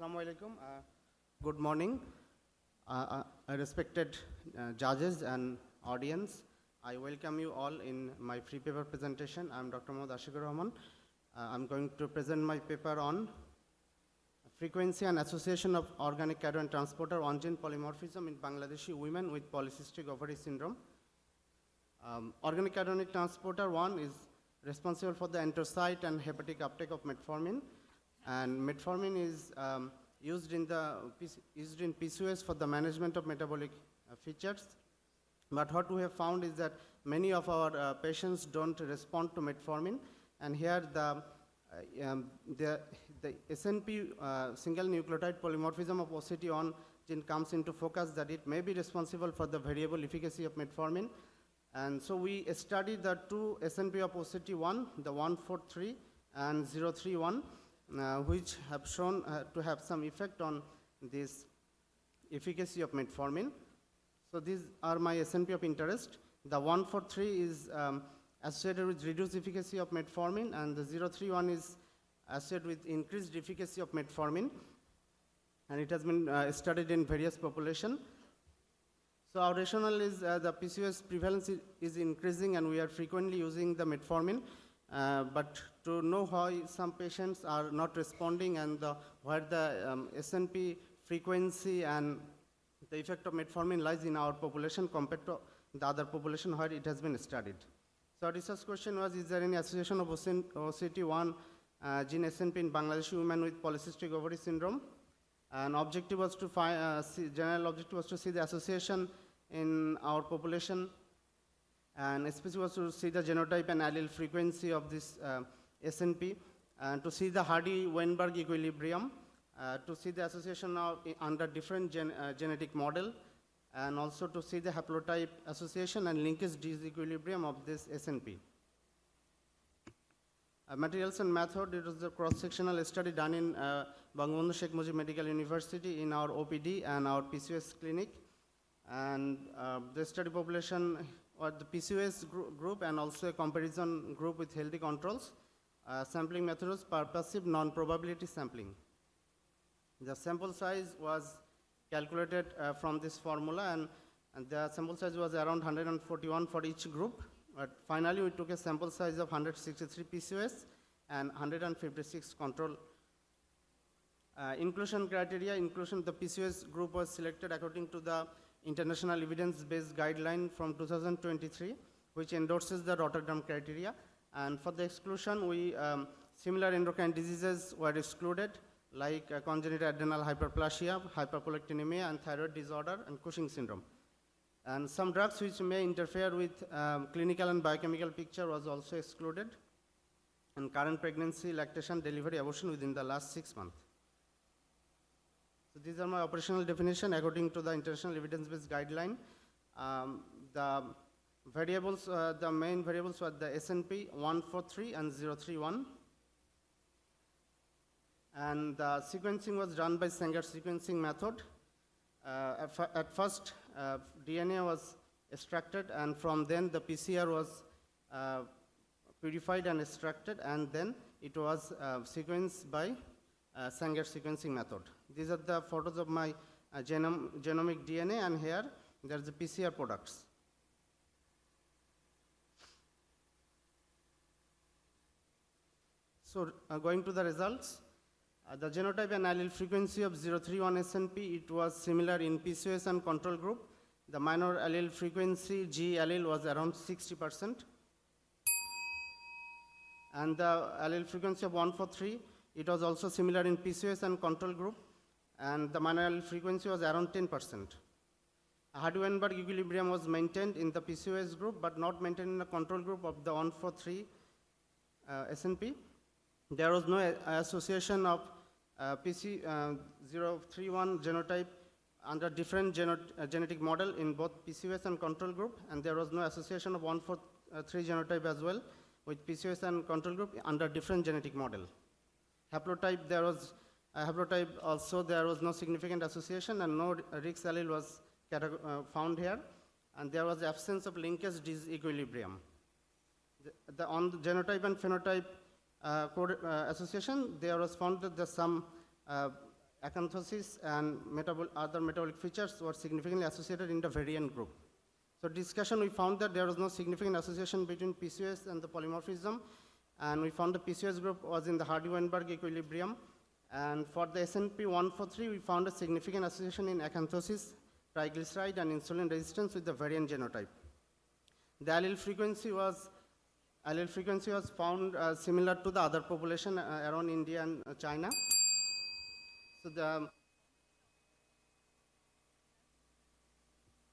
Assalamu alaikum. Good morning, respected judges and audience. I welcome you all in my free paper presentation. I'm Dr. Md Ashiqur Rahman. I'm going to present my paper on frequency and association of organic cationic transporter on-gene polymorphism in Bangladeshi women with polycystic ovary syndrome. Organic cationic transporter 1 is responsible for the enterocyte and hepatic uptake of metformin. And metformin is used in PCOS for the management of metabolic features. But what we have found is that many of our patients don't respond to metformin. And here the SNP single nucleotide polymorphism of OCT1 gene comes into focus, that it may be responsible for the variable efficacy of metformin. And so we studied the two SNP of OCT1, the 143 and 031. Which have shown to have some effect on this efficacy of metformin. So these are my SNP of interest. The 143 is associated with reduced efficacy of metformin, and the 031 is associated with increased efficacy of metformin, and it has been studied in various populations. So our rationale is the PCOS prevalence is increasing, and we are frequently using the metformin. But to know why some patients are not responding and where the SNP frequency and the effect of metformin lies in our population compared to the other population where it has been studied. So our research question was, is there any association of OCT1 gene SNP in Bangladeshi women with polycystic ovary syndrome? And objective was to find, general objective was to see the association in our population, and especially was to see the genotype and allele frequency of this SNP, and to see the Hardy-Weinberg equilibrium, to see the association of under different genetic model, and also to see the haplotype association and linkage disequilibrium of this SNP. Materials and method, it was the cross-sectional study done in Bangladeshi Sheikh Mujib Medical University in our OPD and our PCOS clinic. And the study population or the PCOS group and also a comparison group with healthy controls. Sampling method was purposive non-probability sampling. The sample size was calculated from this formula, and the sample size was around 141 for each group. But finally, we took a sample size of 163 PCOS and 156 control. Inclusion criteria, the PCOS group was selected according to the International Evidence-Based Guideline from 2023, which endorses the Rotterdam criteria. And for the exclusion, similar endocrine diseases were excluded, like congenital adrenal hyperplasia, hyperprolactinemia, and thyroid disorder, and Cushing syndrome. And some drugs which may interfere with clinical and biochemical picture was also excluded, and current pregnancy, lactation, delivery, abortion within the last 6 months. So these are my operational definition according to the International Evidence-Based Guideline. The variables, the main variables were the SNP 143 and 031. And the sequencing was done by Sanger sequencing method. At first, DNA was extracted, and from then the PCR was purified and extracted, and then it was sequenced by Sanger sequencing method. These are the photos of my genomic DNA, and here there's the PCR products. So going to the results, the genotype and allele frequency of 031 SNP, it was similar in PCOS and control group. The minor allele frequency, G allele, was around 60%. And the allele frequency of 143, it was also similar in PCOS and control group, and the minor allele frequency was around 10%. Hardy-Weinberg equilibrium was maintained in the PCOS group, but not maintained in the control group of the 143 SNP. There was no association of PC031 genotype under different genetic model in both PCOS and control group, and there was no association of 143 genotype as well with PCOS and control group under different genetic model. Haplotype, there was haplotype also, there was no significant association, and no Rix allele was found here, and there was absence of linkage disequilibrium. On the genotype and phenotype association, there was found that some acanthosis and other metabolic features were significantly associated in the variant group. So discussion, we found that there was no significant association between PCOS and the polymorphism, and we found the PCOS group was in the Hardy-Weinberg equilibrium. And for the SNP 143, we found a significant association in acanthosis, triglyceride, and insulin resistance with the variant genotype. The allele frequency was found similar to the other population around India and China. So the